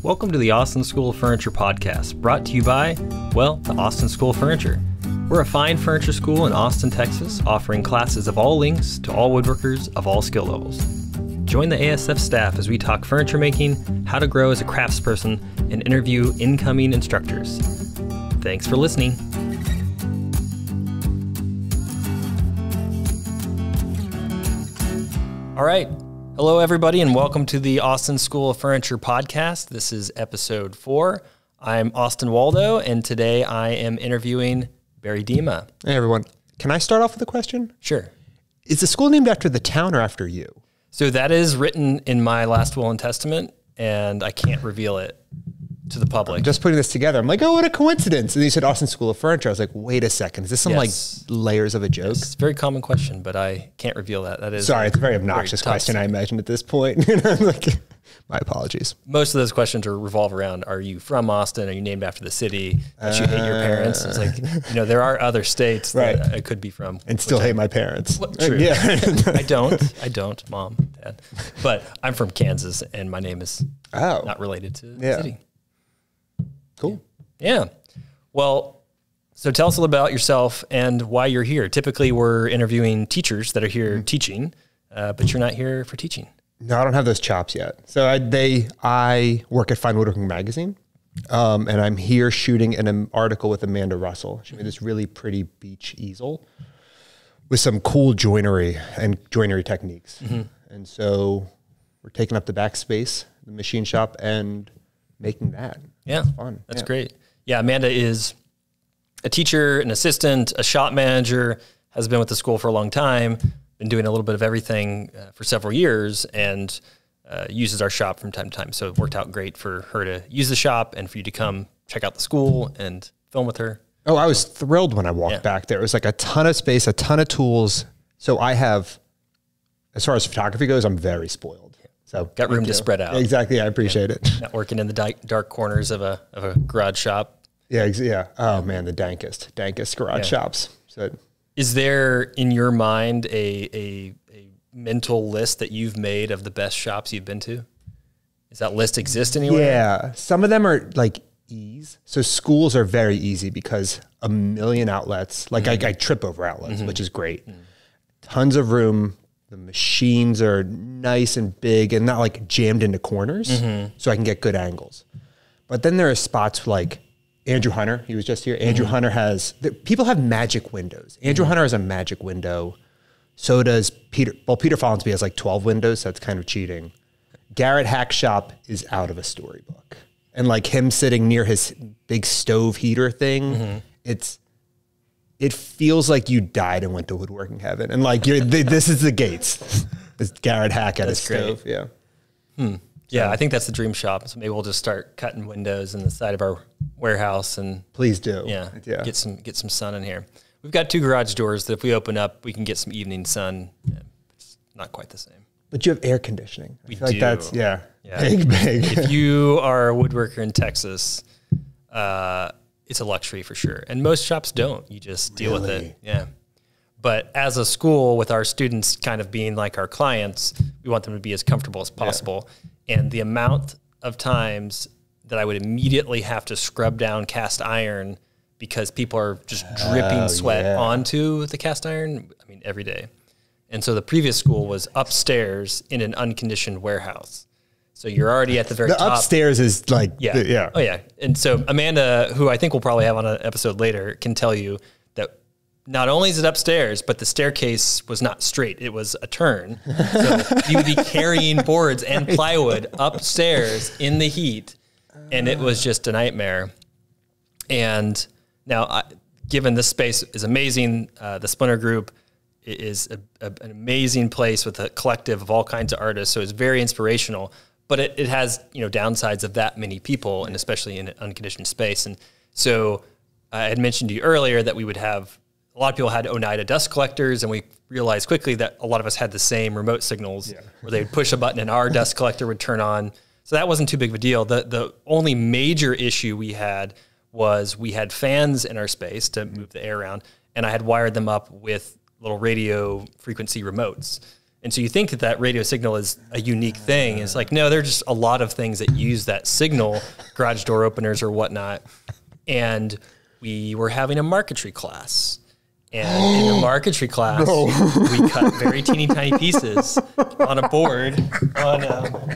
Welcome to the Austin School of Furniture podcast, brought to you by, well, the Austin School of Furniture. We're a fine furniture school in Austin, Texas, offering classes of all lengths to all woodworkers of all skill levels. Join the ASF staff as we talk furniture making, how to grow as a craftsperson, and interview incoming instructors. Thanks for listening. All right. Hello, everybody, and welcome to the Austin School of Furniture podcast. This is episode 4. I'm Austin Waldo, and today I am interviewing Barry Dima. Hey, everyone. Can I start off with a question? Sure. Is the school named after the town or after you? So that is written in my last will and testament, and I can't reveal it to the public. I'm just putting this together. I'm like, oh, what a coincidence. And you said Austin School of Furniture. I was like, wait a second. Is this some like layers of a joke? It's a very common question, but I can't reveal that. That is sorry, it's a very obnoxious question, I imagine, at this point. I'm like, my apologies. Most of those questions revolve around, are you from Austin? Are you named after the city? That you hate your parents? It's like, you know, there are other states that I could be from. And still hate my parents. Well, true. Yeah. I don't, mom, dad. But I'm from Kansas, and my name is not related to the city. Cool. Yeah. Well, so tell us a little about yourself and why you're here. Typically, we're interviewing teachers that are here teaching, but you're not here for teaching. No, I don't have those chops yet. So I work at Fine Woodworking Magazine, and I'm here shooting an article with Amanda Russell. She made this really pretty beach easel with some cool joinery and joinery techniques. And so we're taking up the back space, the machine shop, and making that. Yeah, it's fun. That's great. Yeah, Amanda is a teacher, an assistant, a shop manager, has been with the school for a long time, been doing a little bit of everything for several years, and uses our shop from time to time. So it worked out great for her to use the shop and for you to come check out the school and film with her. Oh, I was thrilled when I walked back there. It was like a ton of space, a ton of tools. So I have, as far as photography goes, I'm very spoiled. So got room to spread out. Exactly. I appreciate it. Not working in the dark corners of a garage shop. Yeah. Oh man, the dankest garage shops. So is there in your mind a mental list that you've made of the best shops you've been to? Does that list exist anywhere? Yeah. Some of them are like ease. So schools are very easy because a million outlets, like I trip over outlets, which is great. Tons of room. The machines are nice and big and not like jammed into corners, so I can get good angles. But then there are spots like Andrew Hunter. He was just here. Andrew Hunter has, people have magic windows. Andrew Hunter has a magic window. So does Peter. Well, Peter Follansbee has like 12 windows. So that's kind of cheating. Garrett Hack's shop is out of a storybook. And like him sitting near his big stove heater thing, it feels like you died and went to woodworking heaven. And like, this is the gates. It's Garrett Hack at his stove. Yeah. Yeah, I think that's the dream shop. So maybe we'll just start cutting windows in the side of our warehouse and please do. Yeah. Get some sun in here. We've got 2 garage doors that if we open up, we can get some evening sun. It's not quite the same. But you have air conditioning. We I feel do. Like that's big. If you are a woodworker in Texas, it's a luxury for sure. And most shops don't. You just deal with it. Yeah. But as a school, with our students kind of being like our clients, we want them to be as comfortable as possible. And the amount of times that I would immediately have to scrub down cast iron because people are just dripping sweat onto the cast iron, I mean, every day. And so the previous school was upstairs in an unconditioned warehouse. So you're already at the very top. The upstairs is like, Oh yeah. And so Amanda, who I think we'll probably have on an episode later, can tell you that not only is it upstairs, but the staircase was not straight. It was a turn. So you would be carrying boards and plywood upstairs in the heat. And it was just a nightmare. And now, given this space is amazing, the Splinter Group is an amazing place with a collective of all kinds of artists. So it's very inspirational. But it has, you know, downsides of that many people, and especially in an unconditioned space. And so I had mentioned to you earlier that we would have, a lot of people had Oneida dust collectors, and we realized quickly that a lot of us had the same remote signals where they would push a button and our dust collector would turn on. So that wasn't too big of a deal. The only major issue we had was we had fans in our space to move the air around, and I had wired them up with little radio frequency remotes. And so you think that that radio signal is a unique thing. It's like, no, there's just a lot of things that use that signal, garage door openers or whatnot. And we were having a marquetry class. And in the marquetry class, we cut very teeny tiny pieces on a board on a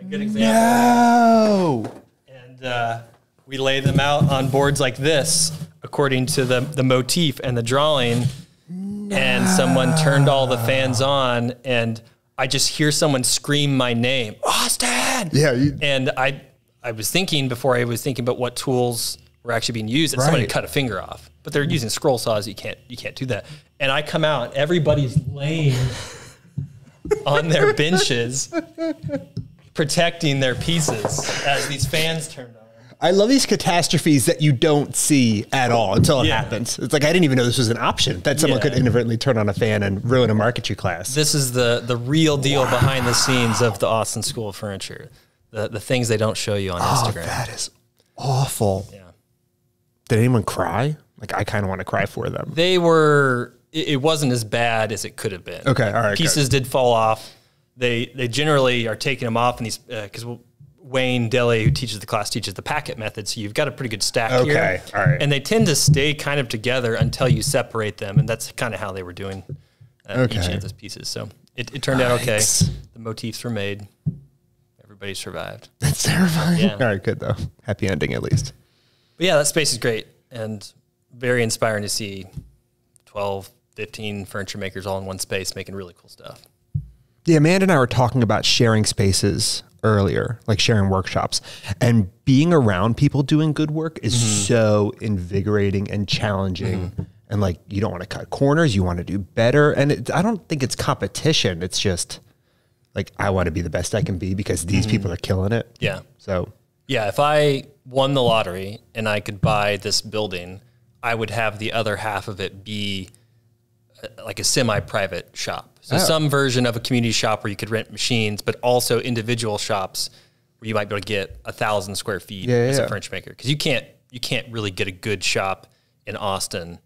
good example. No. And we lay them out on boards like this, according to the motif and the drawing. No. And someone turned all the fans on, and I just hear someone scream my name, Austin. Yeah. And I was thinking before I was thinking about what tools were actually being used, that somebody cut a finger off, but they're using scroll saws. You can't do that. And I come out, everybody's laying on their benches, protecting their pieces as these fans turned on. I love these catastrophes that you don't see at all until it happens. It's like, I didn't even know this was an option, that someone could inadvertently turn on a fan and ruin a marquetry class. This is the real deal behind the scenes of the Austin School of Furniture. The things they don't show you on Instagram. That is awful. Yeah. Did anyone cry? Like, I kind of want to cry for them. They were, it wasn't as bad as it could have been. Okay, all right. Pieces did fall off. They generally are taking them off in these, because Wayne Deli, who teaches the class, teaches the packet method. So you've got a pretty good stack here. Okay, all right. And they tend to stay kind of together until you separate them. And that's kind of how they were doing each of those pieces. So it turned out okay. The motifs were made. Everybody survived. That's terrifying. Yeah. All right, good though. Happy ending at least. But yeah, that space is great and very inspiring to see 12, 15 furniture makers all in one space making really cool stuff. Yeah, Amanda and I were talking about sharing spaces earlier, like sharing workshops, and being around people doing good work is so invigorating and challenging. And like, you don't want to cut corners, you want to do better. And I don't think it's competition. It's just like, I want to be the best I can be because these people are killing it. Yeah. So yeah, if I won the lottery and I could buy this building, I would have the other half of it be like a semi-private shop. So some version of a community shop where you could rent machines, but also individual shops where you might be able to get 1,000 square feet as a furniture maker. Because you can't really get a good shop in Austin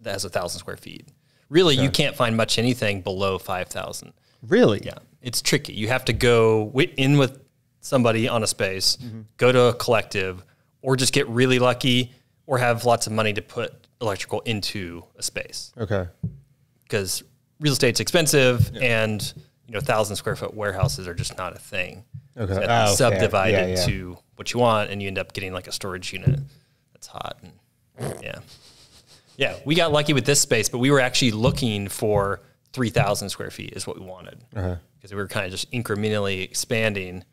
that has 1,000 square feet. Really, you can't find much anything below 5,000. really? Yeah, it's tricky. You have to go in with somebody on a space, go to a collective, or just get really lucky, or have lots of money to put electrical into a space. Okay. Because real estate's expensive, and 1,000 square foot warehouses are just not a thing. Okay. So Oh, subdivided to what you want, and you end up getting like a storage unit that's hot. And yeah, we got lucky with this space, but we were actually looking for 3,000 square feet is what we wanted, because we were kind of just incrementally expanding,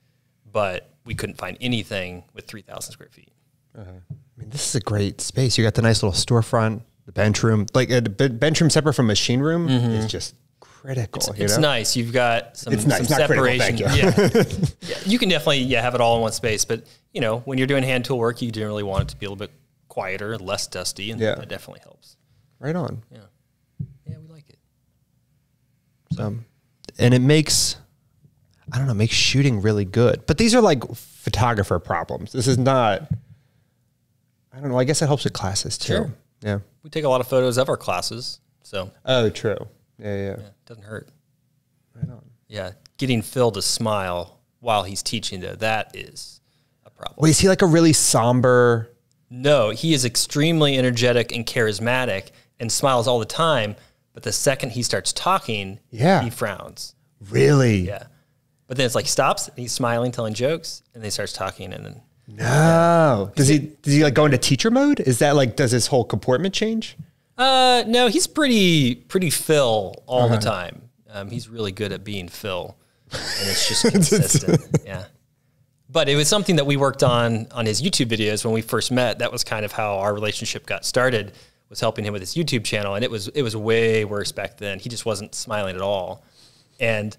but we couldn't find anything with 3,000 square feet. I mean, this is a great space. You got the nice little storefront, the bench room, like a bench room separate from machine room is just critical. It's nice. You've got some, it's nice. some Not critical, separation. thank you. Yeah, you can definitely have it all in one space, but when you're doing hand tool work, you generally want it to be a little bit quieter, less dusty, and that definitely helps. Right on. Yeah, we like it. And it makes, I don't know, makes shooting really good. But these are like photographer problems. This is not, I don't know, I guess it helps with classes too. Sure. Yeah. We take a lot of photos of our classes, so. Oh, true. Yeah. It doesn't hurt. Right on. Yeah, getting Phil to smile while he's teaching, though, that is a problem. Wait, is he like a really somber? No, he is extremely energetic and charismatic and smiles all the time, but the second he starts talking, he frowns. Really? Yeah. But then it's like stops, and he's smiling, telling jokes, and then he starts talking, and then... No. Does he like go into teacher mode? Is that like, does his whole comportment change? No, he's pretty Phil all the time. He's really good at being Phil, and it's just consistent. Yeah. But it was something that we worked on his YouTube videos when we first met. That was kind of how our relationship got started, was helping him with his YouTube channel. And it was way worse back then. He just wasn't smiling at all. And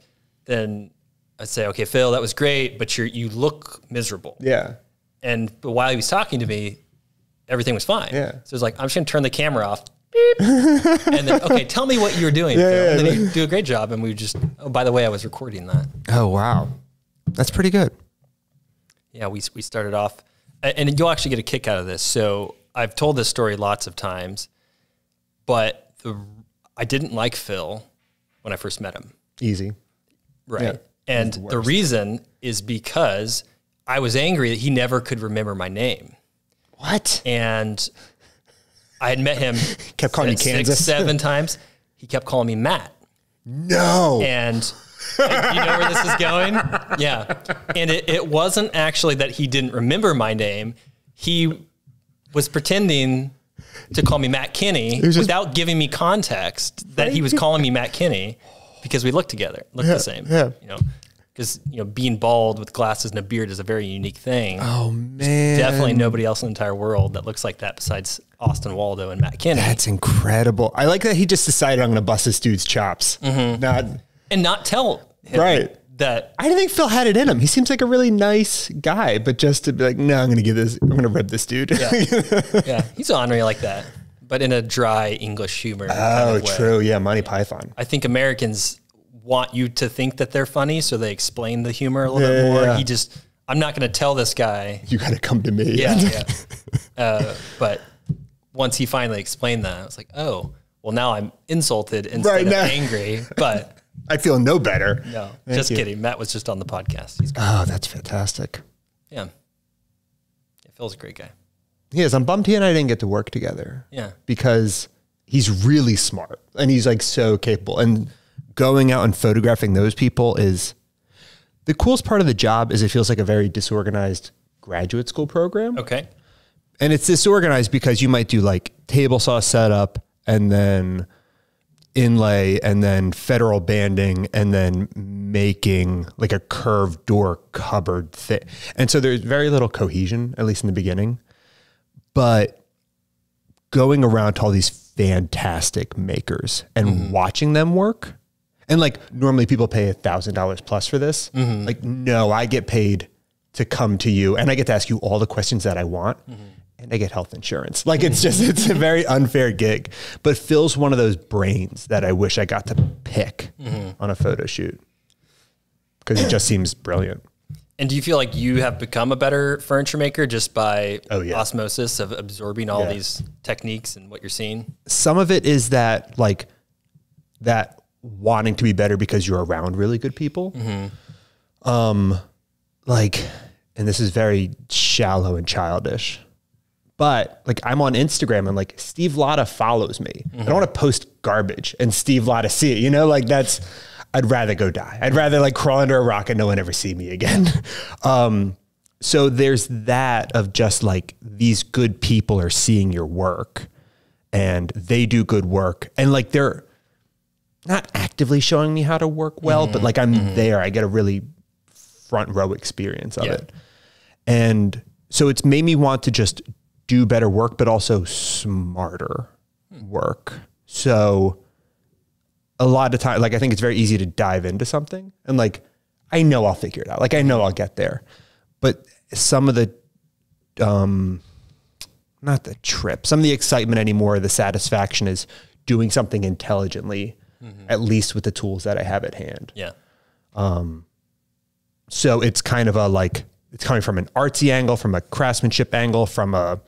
then I'd say, okay, Phil, that was great, but you look miserable. Yeah. But while he was talking to me, everything was fine. Yeah. So it's like, I'm just going to turn the camera off. Beep. And then, okay, tell me what you were doing, Phil. And then he'd do a great job. And we just, oh, by the way, I was recording that. Oh, wow. That's pretty good. Yeah, we started off, and you'll actually get a kick out of this. So I've told this story lots of times, but I didn't like Phil when I first met him. Easy. Right. Yeah. And the reason is because I was angry that he never could remember my name. What? And I had met him kept calling you Kansas 6-7 times. He kept calling me Matt. No. And you know where this is going? Yeah. And it wasn't actually that he didn't remember my name. He was pretending to call me Matt Kinney without giving me context that he was calling me Matt Kinney because we looked together, the same. Yeah. You know, because being bald with glasses and a beard is a very unique thing. Oh man, there's definitely nobody else in the entire world that looks like that besides Austin Waldo and Matt Kinney. That's incredible. I like that he just decided I'm going to bust this dude's chops, not tell him that. I didn't think Phil had it in him. He seems like a really nice guy, but just to be like, no, I'm going to rib this dude. Yeah, he's ornery like that, but in a dry English humor. Oh, true. Yeah, Monty Python. I think Americans want you to think that they're funny, so they explain the humor a little bit more. Yeah. I'm not going to tell this guy. You got to come to me. Yeah. But once he finally explained that, I was like, oh, well, now I'm insulted instead of angry. But I feel no better. No, just kidding. Matt was just on the podcast. He's great. Oh, that's fantastic. Yeah. Phil's a great guy. He is. I'm bummed he and I didn't get to work together. Yeah. Because he's really smart and he's like so capable. And going out and photographing those people is the coolest part of the job. Is it feels like a very disorganized graduate school program. Okay. And it's disorganized because you might do like table saw setup and then inlay and then federal banding and then making like a curved door cupboard thing. And so there's very little cohesion, at least in the beginning. But going around to all these fantastic makers and watching them work, and like normally people pay $1,000 plus for this. Like, no, I get paid to come to you and I get to ask you all the questions that I want. And I get health insurance. Like it's a very unfair gig, but Phil's one of those brains that I wish I got to pick on a photo shoot because he just seems brilliant. And do you feel like you have become a better furniture maker just by osmosis of absorbing all these techniques and what you're seeing? Some of it is that like that wanting to be better because you're around really good people. Like, and this is very shallow and childish, but like I'm on Instagram and like Steve Latta follows me. I don't want to post garbage and Steve Latta see it, you know, like I'd rather go die. I'd rather like crawl under a rock and no one ever see me again. So there's that of just like these good people are seeing your work and they do good work. And like, they're not actively showing me how to work well, but like I'm there, I get a really front row experience of it. And so it's made me want to just do better work, but also smarter work. So a lot of time, like I think it's very easy to dive into something and like, I know I'll figure it out. Like I know I'll get there, but some of the, not the trip, some of the excitement anymore, the satisfaction is doing something intelligently, at least with the tools that I have at hand. Yeah. So it's kind of a, like, it's coming from an artsy angle, from a craftsmanship angle, from a,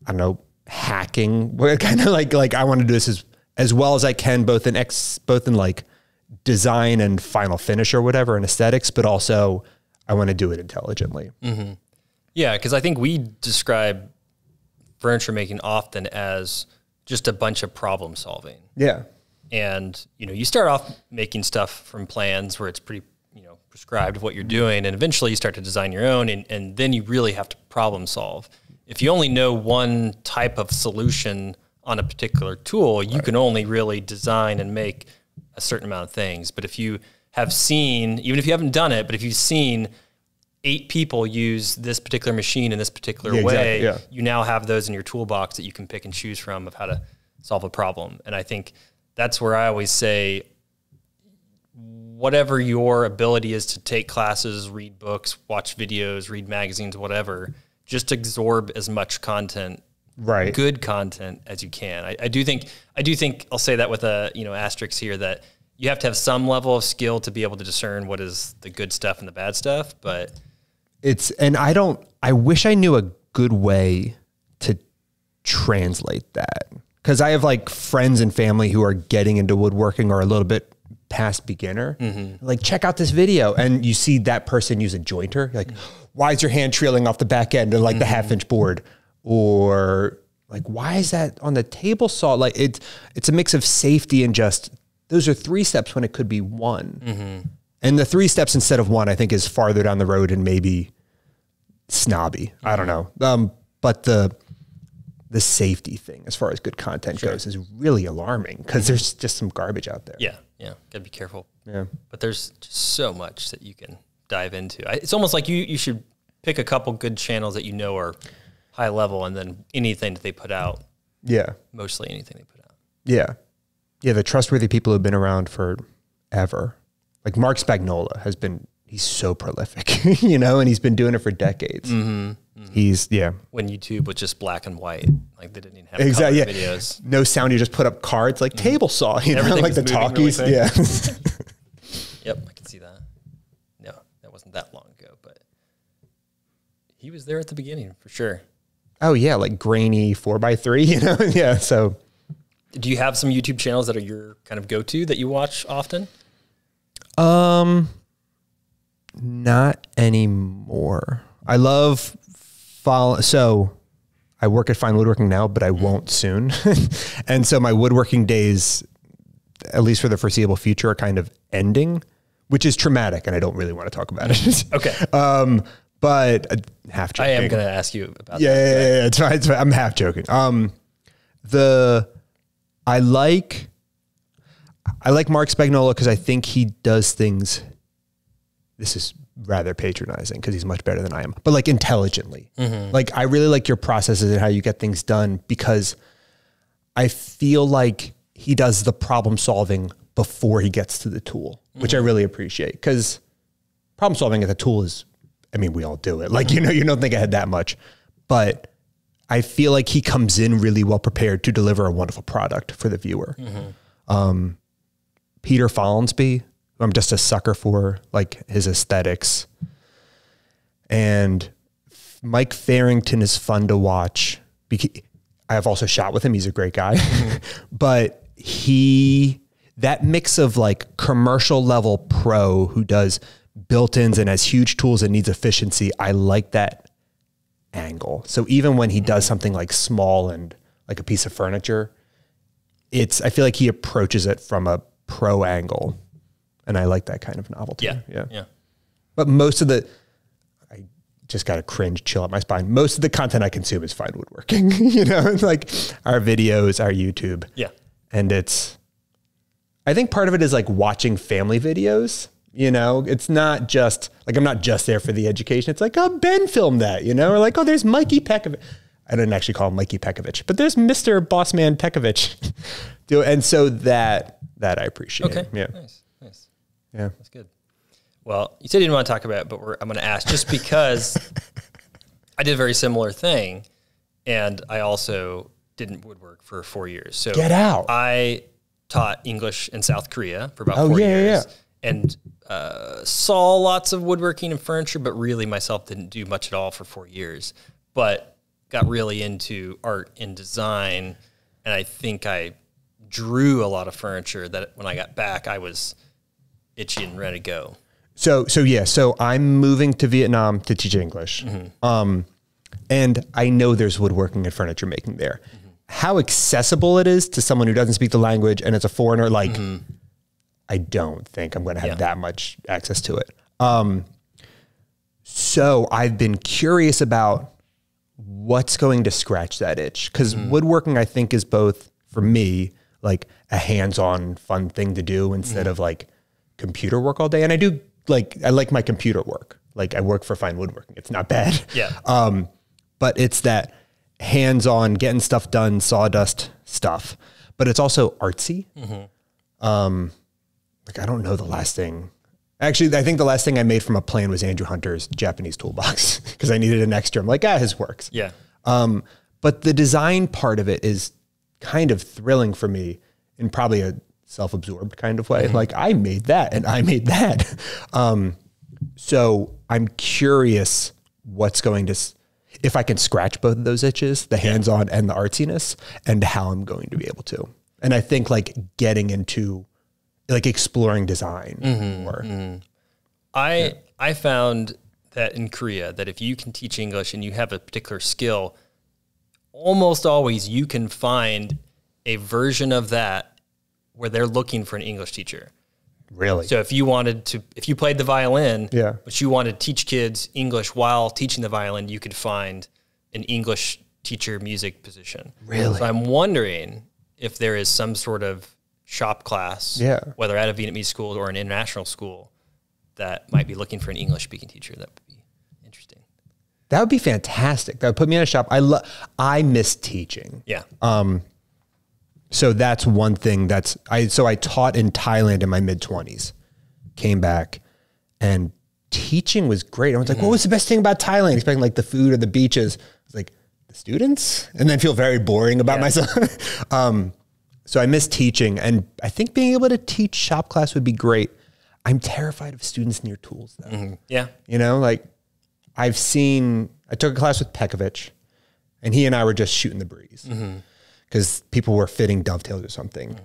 I don't know, hacking, where kind of like I want to do this as well as I can, both in like design and final finish or whatever and aesthetics, but also I want to do it intelligently. Yeah. Cause I think we describe furniture making often as just a bunch of problem solving. Yeah. And, you know, you start off making stuff from plans where it's pretty, you know, prescribed what you're doing. And eventually you start to design your own and then you really have to problem solve. If you only know one type of solution on a particular tool, you can only really design and make a certain amount of things. But if you have seen, even if you haven't done it, but if you've seen 8 people use this particular machine in this particular way, you now have those in your toolbox that you can pick and choose from of how to solve a problem. And I think that's where I always say, whatever your ability is to take classes, read books, watch videos, read magazines, whatever, just absorb as much content, good content as you can. I do think I'll say that with a, you know, asterisk here, that you have to have some level of skill to be able to discern what is the good stuff and the bad stuff, but I wish I knew a good way to translate that. Because I have like friends and family who are getting into woodworking or a little bit past beginner. Like, check out this video. And you see that person use a jointer. You're like, why is your hand trailing off the back end of like the 1/2-inch board? Or like, why is that on the table saw? Like it's a mix of safety and just, those are 3 steps when it could be 1. And the 3 steps instead of 1, I think, is farther down the road and maybe snobby. I don't know. But the safety thing, as far as good content goes, is really alarming because there's just some garbage out there. Yeah. Gotta be careful. Yeah. But there's just so much that you can dive into. It's almost like you should pick a couple good channels that you know are high level, and then anything that they put out. Yeah. Mostly anything they put out. Yeah. Yeah. The trustworthy people who've been around forever. Like Mark Spagnola he's so prolific, you know, and he's been doing it for decades. He's, when YouTube was just black and white, like they didn't even have color videos. No sound. You just put up cards like table saw, you know, like the talkies. Really Yep. I can see that. No, that wasn't that long ago, but he was there at the beginning for sure. Oh yeah. Like grainy 4x3, you know? Yeah. So do you have some YouTube channels that are your kind of go-to that you watch often? Not anymore. I love so I work at Fine Woodworking now, but I won't soon. And so my woodworking days, at least for the foreseeable future, are kind of ending, which is traumatic, and I don't really want to talk about it. Okay. But half joking. I am going to ask you about that. Yeah. It's fine. I'm half joking. I like Mark Spagnola because I think he does things. This is rather patronizing because he's much better than I am, but like intelligently. Like I really like your processes and how you get things done, because I feel like he does the problem solving before he gets to the tool, which I really appreciate, because problem solving at the tool is, I mean, we all do it. Like, you know, you don't think ahead that much, but I feel like he comes in really well prepared to deliver a wonderful product for the viewer. Peter Follansbee, who I'm just a sucker for, like his aesthetics. And Mike Farrington is fun to watch. I have also shot with him. He's a great guy. But that mix of like commercial level pro who does built-ins and has huge tools and needs efficiency, I like that angle. So even when he does something like small and like a piece of furniture, I feel like he approaches it from a pro angle. And I like that kind of novelty. Yeah. But I just got to cringe, chill up my spine. Most of the content I consume is Fine Woodworking, you know, like our videos, our YouTube. Yeah. And I think part of it is like watching family videos, you know, it's not just like, I'm not just there for the education. It's like, oh, Ben filmed that, you know, or like, oh, there's Mikey Pekovich. I didn't actually call him Mikey Pekovich, but there's Mr. Bossman Pekovich. And so that I appreciate. Okay. Yeah. Nice. Yeah. That's good. Well, you said you didn't want to talk about it, but I'm going to ask just because I did a very similar thing, and I also didn't woodwork for 4 years. So get out. I taught English in South Korea for about 4 years and saw lots of woodworking and furniture, but really myself didn't do much at all for 4 years, but got really into art and design. And I think I drew a lot of furniture that when I got back, I was itchy and ready to go. So I'm moving to Vietnam to teach English. And I know there's woodworking and furniture making there. How accessible it is to someone who doesn't speak the language and it's a foreigner, like, I don't think I'm going to have that much access to it. So I've been curious about what's going to scratch that itch. Because woodworking, I think, is both, for me, like a hands-on fun thing to do instead of like computer work all day. And I like my computer work. Like I work for Fine Woodworking. It's not bad. Yeah. But it's that hands-on getting stuff done, sawdust stuff, but it's also artsy. Like I don't know the last thing. Actually, I think the last thing I made from a plan was Andrew Hunter's Japanese toolbox because I needed an extra. I'm like, his works. Yeah. But the design part of it is kind of thrilling for me in probably a self-absorbed kind of way. Like I made that and I made that. So I'm curious what's going to, if I can scratch both of those itches, the hands-on and the artsiness, and how I'm going to be able to. And I think like getting into like exploring design more. I found that in Korea, that if you can teach English and you have a particular skill, almost always you can find a version of that where they're looking for an English teacher. Really? So if you played the violin, but you wanted to teach kids English while teaching the violin, you could find an English teacher music position. Really? So I'm wondering if there is some sort of shop class, whether at a Vietnamese school or an international school, that might be looking for an English speaking teacher. That would be interesting. That would be fantastic. That would put me in a shop. I miss teaching. Yeah. So that's one thing I taught in Thailand in my mid-20s, came back, and teaching was great. I was like, what was the best thing about Thailand? Expecting like the food or the beaches. I was like, the students? And then feel very boring about myself. So I miss teaching, and I think being able to teach shop class would be great. I'm terrified of students near tools though. Yeah. You know, like I took a class with Pekovic, and he and I were just shooting the breeze. Because people were fitting dovetails or something.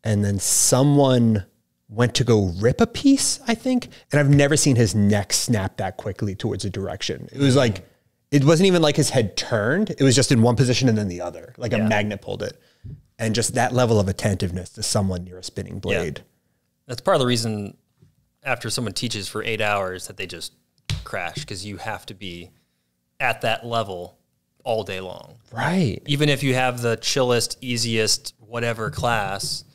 And then someone went to go rip a piece, I think. And I've never seen his neck snap that quickly towards a direction. It was like, it wasn't even like his head turned. It was just in one position and then the other, like a magnet pulled it. And just that level of attentiveness to someone near a spinning blade. Yeah. That's part of the reason after someone teaches for 8 hours that they just crash, because you have to be at that level all day long. Right. Even if you have the chillest, easiest, whatever class,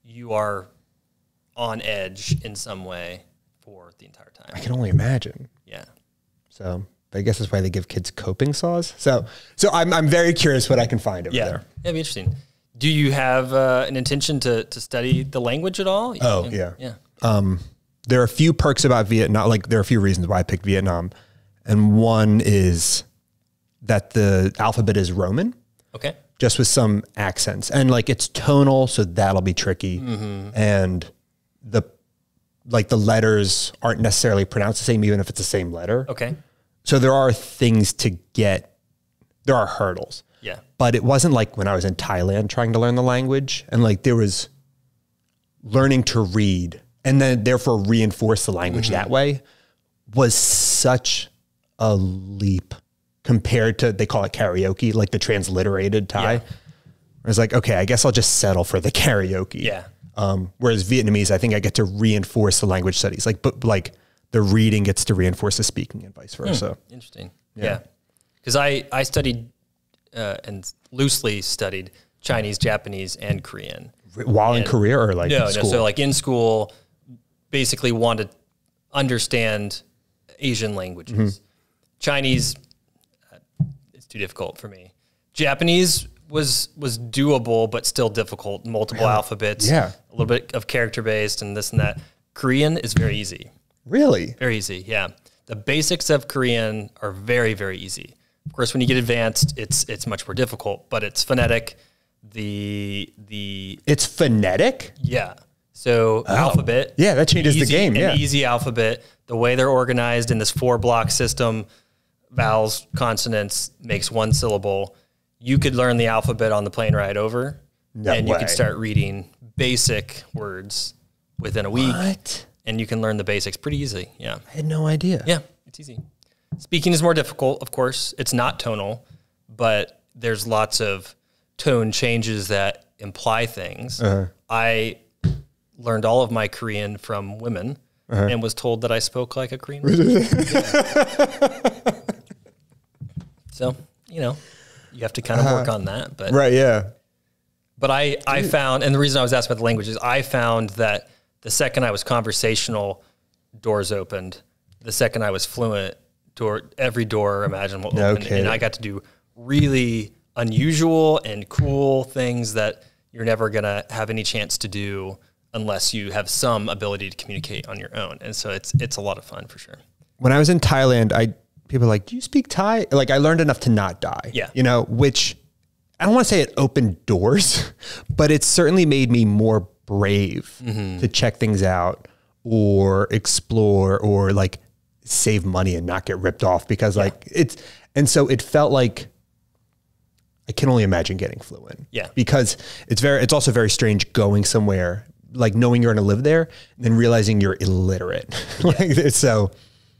you are on edge in some way for the entire time. I can only imagine. Yeah. So, but I guess that's why they give kids coping saws. So I'm very curious what I can find over there. That'd be interesting. Do you have an intention to study the language at all? Yeah. There are a few perks about Vietnam. Like there are a few reasons why I picked Vietnam. And one is that the alphabet is Roman. Okay. Just with some accents, and like it's tonal, so that'll be tricky. And the letters aren't necessarily pronounced the same, even if it's the same letter. Okay. So there are things there are hurdles. Yeah. But it wasn't like when I was in Thailand trying to learn the language, and like there was learning to read and then therefore reinforce the language that way was such a leap compared to, they call it karaoke, like the transliterated Thai. I was like, okay, I guess I'll just settle for the karaoke. Yeah. Whereas Vietnamese, I think I get to reinforce the language studies. Like the reading gets to reinforce the speaking and vice versa. Interesting. Yeah. Because I studied and loosely studied Chinese, Japanese, and Korean. While in Korea or like in school? No. So like in school, basically wanted to understand Asian languages. Chinese, it's too difficult for me. Japanese was doable, but still difficult. Multiple alphabets, a little bit of character based and this and that. Korean is very easy. Really? Very easy, yeah. The basics of Korean are very, very easy. Of course, when you get advanced, it's much more difficult, but it's phonetic. It's phonetic? Yeah. So alphabet. Yeah, that changes the game. Yeah. An easy alphabet. The way they're organized in this 4-block system, vowels, consonants, makes one syllable. You could learn the alphabet on the plane ride over. You could start reading basic words within a week. What? And you can learn the basics pretty easily. Yeah. I had no idea. Yeah, it's easy. Speaking is more difficult, of course. It's not tonal, but there's lots of tone changes that imply things. I learned all of my Korean from women and was told that I spoke like a Korean woman. So, you have to kind of work on that. But right, yeah. But I found, and the reason I was asking about the language is I found that the second I was conversational, doors opened. The second I was fluent, every door imaginable opened. And I got to do really unusual and cool things that you're never going to have any chance to do unless you have some ability to communicate on your own. And so it's a lot of fun for sure. When I was in Thailand, people were like, do you speak Thai? Like I learned enough to not die. Yeah. Which I don't want to say it opened doors, but it certainly made me more brave to check things out or explore or like save money and not get ripped off because and so it felt like, I can only imagine getting fluent. Yeah. Because it's also very strange going somewhere, like knowing you're going to live there and then realizing you're illiterate. So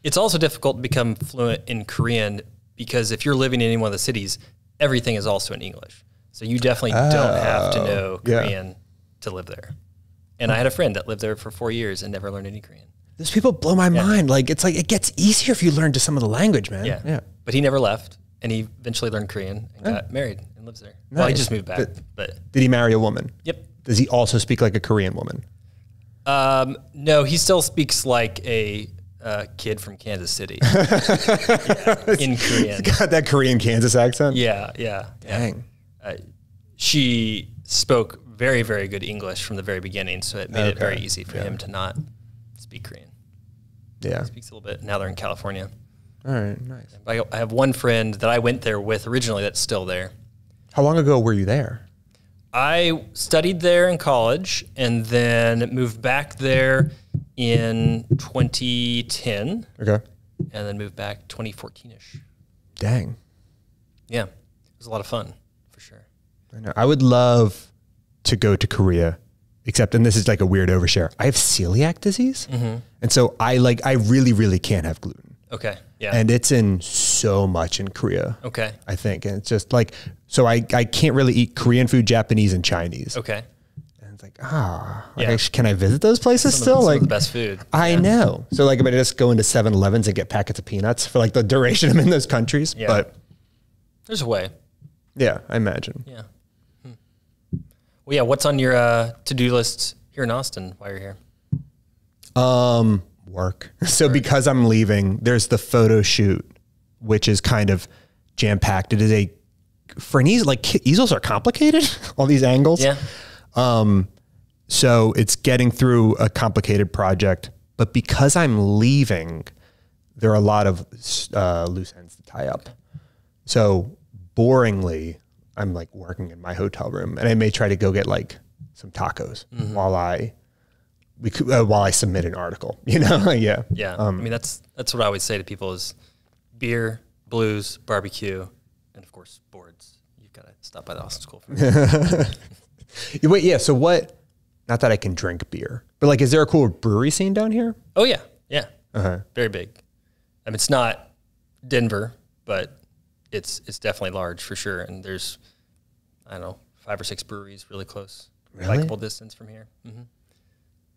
it's also difficult to become fluent in Korean because if you're living in any one of the cities, everything is also in English. So you definitely don't have to know Korean to live there. And I had a friend that lived there for 4 years and never learned any Korean. Those people blow my mind. Like, it's like, it gets easier if you learn just some of the language, man. Yeah. But he never left. And he eventually learned Korean and got married and lives there. Nice. Well, he just moved back. But did he marry a woman? Yep. Does he also speak like a Korean woman? No, he still speaks like a kid from Kansas City in Korean. He's got that Korean Kansas accent? Yeah. Dang. She spoke very, very good English from the very beginning, so it made it very easy for him to not speak Korean. Yeah. He speaks a little bit. Now they're in California. All right, nice. I have one friend that I went there with originally that's still there. How long ago were you there? I studied there in college and then moved back there in 2010. Okay. And then moved back 2014-ish. Dang. Yeah. It was a lot of fun, for sure. I know. I would love to go to Korea, except, and this is like a weird overshare, I have celiac disease. And so I really, really can't have gluten. Okay. Yeah. And it's in so much in Korea. Okay. I think. And it's just like, so I can't really eat Korean food, Japanese, and Chinese. Okay. And it's like, can I visit those places still? Some of the best food. I know. So like, if I just go into 7-Elevens and get packets of peanuts for like the duration I'm in those countries. Yeah. But there's a way. Yeah, I imagine. Yeah. Well, yeah. What's on your to-do list here in Austin while you're here? Work. So because I'm leaving, there's the photo shoot, which is kind of jam-packed. It is for an easel, like easels are complicated, all these angles. Yeah. So it's getting through a complicated project, but because I'm leaving, there are a lot of loose ends to tie up. So boringly, I'm like working in my hotel room, and I may try to go get like some tacos while I submit an article, Yeah. Yeah. I mean, that's what I always say to people is beer, blues, barbecue, and of course, boards. You've got to stop by the Austin School for me. Wait, yeah. So what, not that I can drink beer, but like, is there a cool brewery scene down here? Oh yeah. Yeah. Very big. I mean, it's not Denver, but it's definitely large for sure. And there's, I don't know, 5 or 6 breweries really close, bikeable distance from here.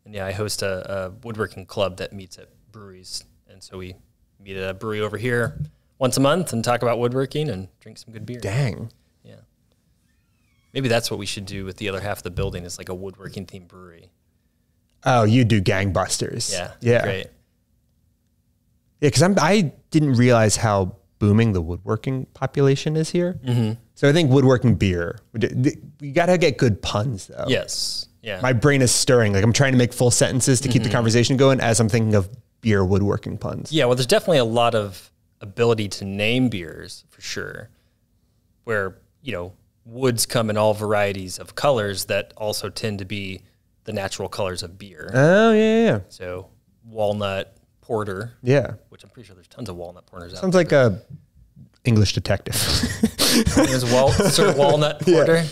And yeah, I host a woodworking club that meets at breweries. And so we meet at a brewery over here once a month and talk about woodworking and drink some good beer. Dang. Yeah. Maybe that's what we should do with the other half of the building is like a woodworking themed brewery. Oh, you do gangbusters. Yeah. Great. Yeah, because I didn't realize how booming the woodworking population is here. So I think woodworking beer, you got to get good puns though. Yes. Yeah. My brain is stirring. Like I'm trying to make full sentences to keep the conversation going as I'm thinking of beer woodworking puns. Yeah. Well, there's definitely a lot of ability to name beers for sure, where, woods come in all varieties of colors that also tend to be the natural colors of beer. Oh, yeah. So walnut porter. Yeah. Which I'm pretty sure there's tons of walnut porters out there. Sounds like a English detective. There's walnut porter.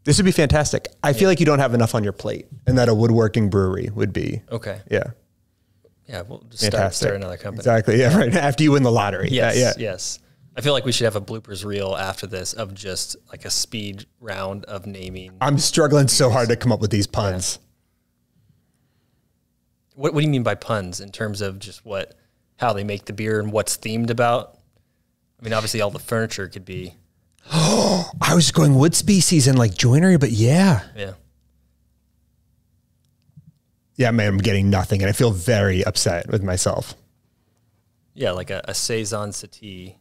This would be fantastic. I feel like you don't have enough on your plate and that a woodworking brewery would be. Okay. Yeah. Yeah, we'll just start another company. Exactly. Yeah, right. After you win the lottery. Yes, yes. I feel like we should have a bloopers reel after this of just like a speed round of naming. I'm struggling so hard to come up with these puns. Yeah. What do you mean by puns in terms of just how they make the beer and what's themed about? I mean, obviously all the furniture could be. Oh, I was going wood species and like joinery, but yeah. Yeah. Yeah, man, I'm getting nothing, and I feel very upset with myself. Yeah, like a saison settee.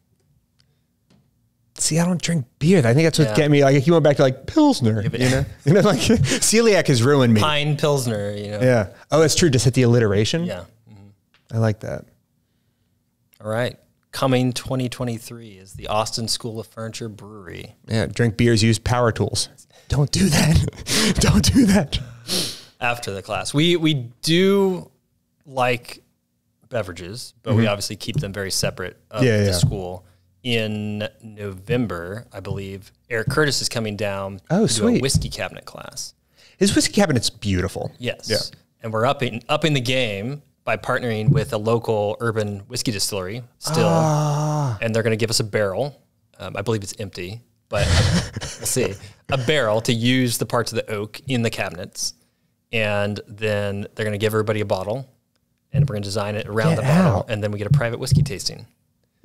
See, I don't drink beer. I think that's what getting me. Like, you went back to like Pilsner, like celiac has ruined me. Pine Pilsner, Yeah. Oh, it's true. Just hit the alliteration. Yeah. I like that. All right. Coming 2023 is the Austin School of Furniture Brewery. Yeah. Drink beers, use power tools. Don't do that. Don't do that. After the class, we do like beverages, but we obviously keep them very separate of Yeah, the yeah. school. In November, I believe, Eric Curtis is coming down Oh, to do sweet. a whiskey cabinet class. His whiskey cabinet's beautiful. Yes. Yeah. And we're upping the game by partnering with a local urban whiskey distillery still. And they're going to give us a barrel. I believe it's empty, but we'll see. A barrel to use the parts of the oak in the cabinets. And then they're going to give everybody a bottle, and we're going to design it around the bottle. And then we get a private whiskey tasting.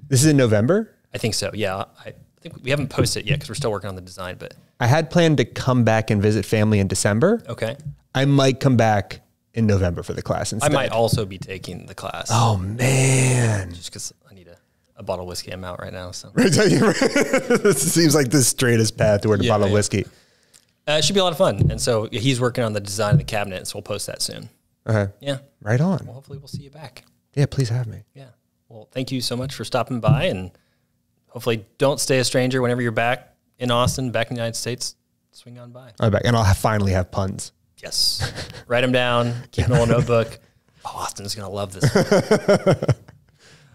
This is in November? I think so. Yeah. I think we haven't posted it yet because we're still working on the design, but I had planned to come back and visit family in December. okay. I might come back in November for the class I instead. might also be taking the class. Oh, man. Just because I need a bottle of whiskey. I'm out right now. So This seems like the straightest path toward a bottle of whiskey. it should be a lot of fun. And so he's working on the design of the cabinet, so we'll post that soon. Yeah. Right on. Well, hopefully we'll see you back. Yeah, please have me. Yeah. Well, thank you so much for stopping by, and hopefully don't stay a stranger whenever you're back in Austin, back in the United States. Swing on by. I'll be back, and I'll finally have puns. Yes. Write them down. Keep them in a little notebook. Oh, Austin's going to love this.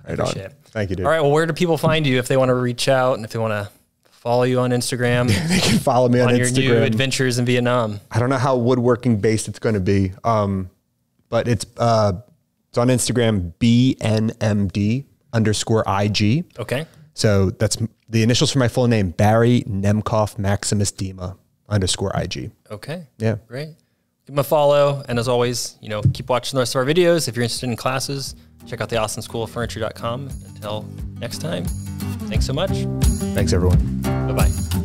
Right on. Thank you, dude. All right. Well, where do people find you if they want to reach out and if they want to follow you on Instagram? They can follow me on your new Instagram. adventures in Vietnam. I don't know how woodworking based it's going to be, but it's on Instagram, BNMD_IG. Okay. So that's the initials for my full name, Barry Nemcoff Maximus Dima _IG. Okay. Yeah. Great. Give them a follow. And as always, keep watching the rest of our videos. If you're interested in classes, check out the AustinSchoolOfFurniture.com. Until next time, thanks so much. Thanks, everyone. Bye-bye.